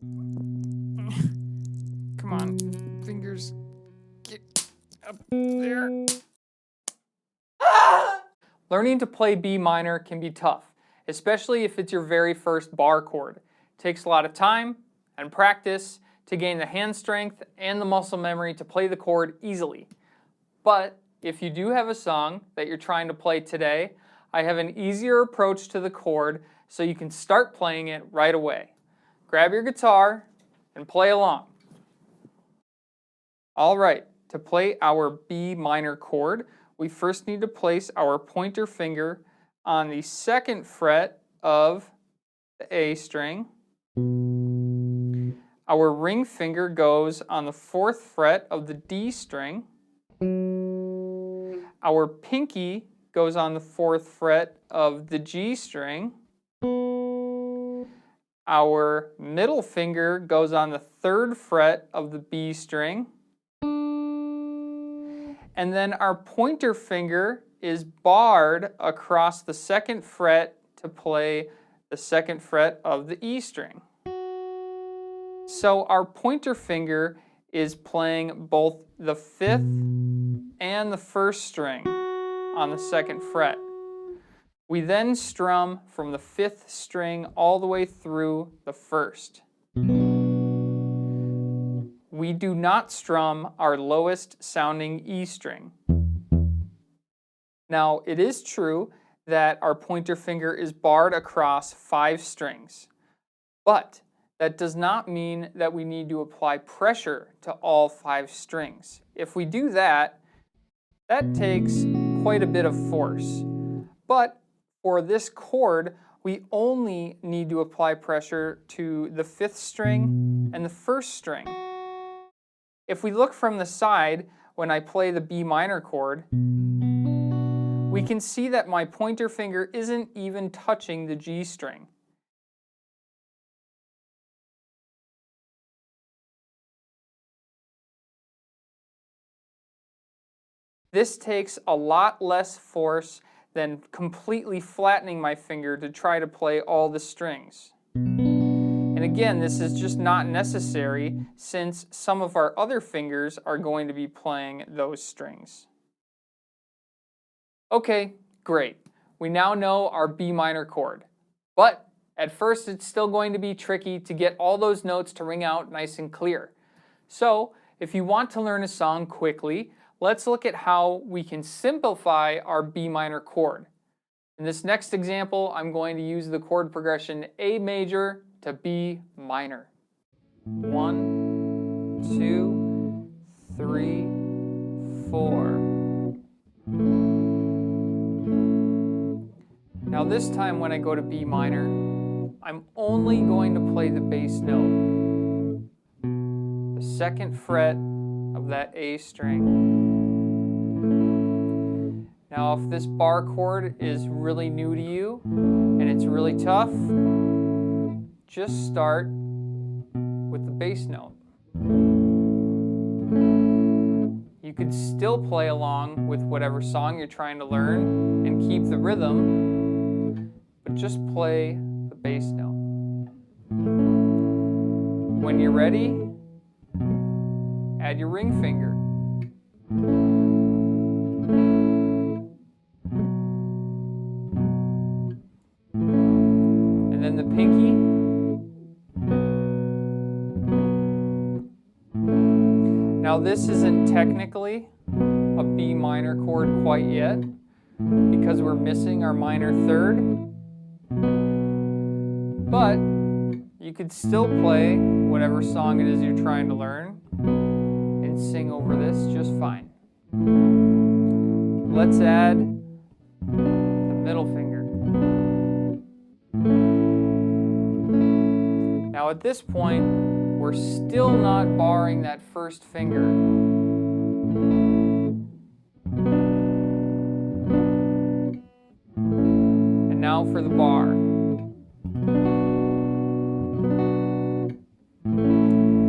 Come on, fingers, get up there. Learning to play B minor can be tough, especially if it's your very first bar chord. It takes a lot of time and practice to gain the hand strength and the muscle memory to play the chord easily. But if you do have a song that you're trying to play today, I have an easier approach to the chord so you can start playing it right away. Grab your guitar and play along. All right, to play our B minor chord, we first need to place our pointer finger on the 2nd fret of the A string. Our ring finger goes on the 4th fret of the D string. Our pinky goes on the 4th fret of the G string. Our middle finger goes on the 3rd fret of the B string. And then our pointer finger is barred across the 2nd fret to play the 2nd fret of the E string. So our pointer finger is playing both the 5th and the 1st string on the 2nd fret. We then strum from the 5th string all the way through the 1st. We do not strum our lowest sounding E string. Now, it is true that our pointer finger is barred across 5 strings, but that does not mean that we need to apply pressure to all 5 strings. If we do that, that takes quite a bit of force. But for this chord, we only need to apply pressure to the 5th string and the 1st string. If we look from the side when I play the B minor chord, we can see that my pointer finger isn't even touching the G string. This takes a lot less force than completely flattening my finger to try to play all the strings. And again, this is just not necessary since some of our other fingers are going to be playing those strings. Okay, great. We now know our B minor chord. But at first it's still going to be tricky to get all those notes to ring out nice and clear. So if you want to learn a song quickly, let's look at how we can simplify our B minor chord. In this next example, I'm going to use the chord progression A major to B minor. 1, 2, 3, 4. Now this time when I go to B minor, I'm only going to play the bass note, the 2nd fret of that A string. Now if this bar chord is really new to you and it's really tough, just start with the bass note. You could still play along with whatever song you're trying to learn and keep the rhythm, but just play the bass note. When you're ready, add your ring finger. And then the pinky. Now this isn't technically a B minor chord quite yet because we're missing our minor 3rd, but you could still play whatever song it is you're trying to learn and sing over this just fine. Let's add the middle finger. Now at this point, we're still not barring that 1st finger. And now for the bar.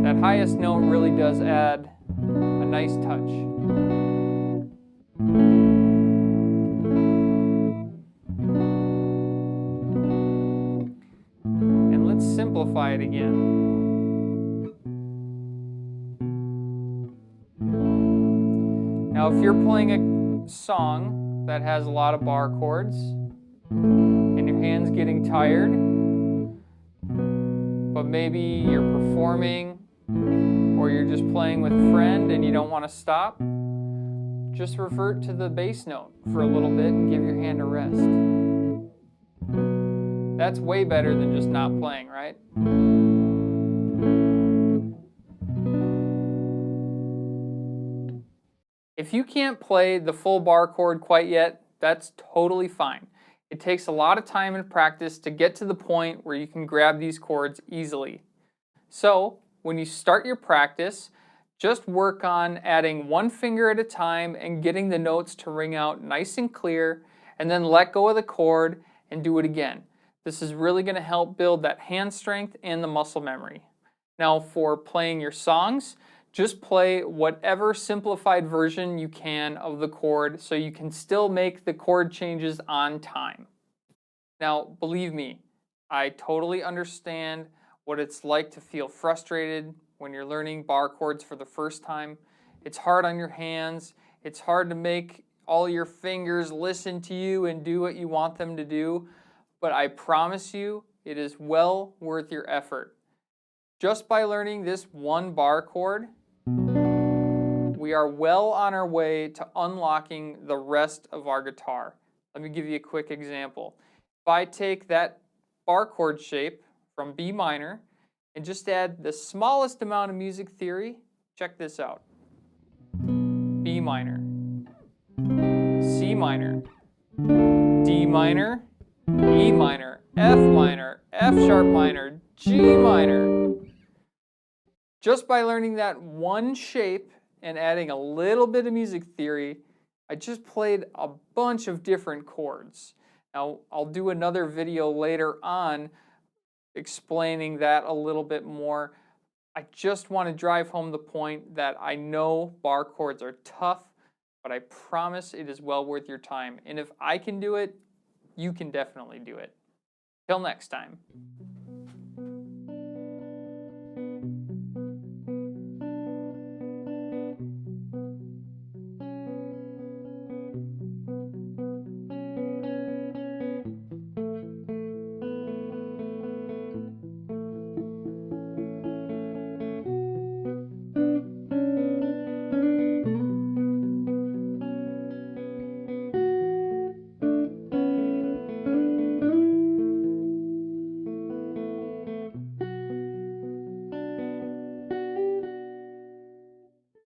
That highest note really does add a nice touch. And let's simplify it again. Now, if you're playing a song that has a lot of bar chords and your hand's getting tired, but maybe you're performing or you're just playing with a friend and you don't want to stop, just revert to the bass note for a little bit and give your hand a rest. That's way better than just not playing, right? If you can't play the full bar chord quite yet, that's totally fine. It takes a lot of time and practice to get to the point where you can grab these chords easily. So, when you start your practice, just work on adding one finger at a time and getting the notes to ring out nice and clear, and then let go of the chord and do it again. This is really going to help build that hand strength and the muscle memory. Now, for playing your songs, just play whatever simplified version you can of the chord so you can still make the chord changes on time. Now, believe me, I totally understand what it's like to feel frustrated when you're learning bar chords for the first time. It's hard on your hands. It's hard to make all your fingers listen to you and do what you want them to do. But I promise you, it is well worth your effort. Just by learning this one bar chord, we are well on our way to unlocking the rest of our guitar. Let me give you a quick example. If I take that bar chord shape from B minor and just add the smallest amount of music theory, check this out. B minor, C minor, D minor, E minor, F minor, F sharp minor, G minor. Just by learning that one shape and adding a little bit of music theory, I just played a bunch of different chords. Now, I'll do another video later on explaining that a little bit more. I just want to drive home the point that I know bar chords are tough, but I promise it is well worth your time. And if I can do it, you can definitely do it. Till next time.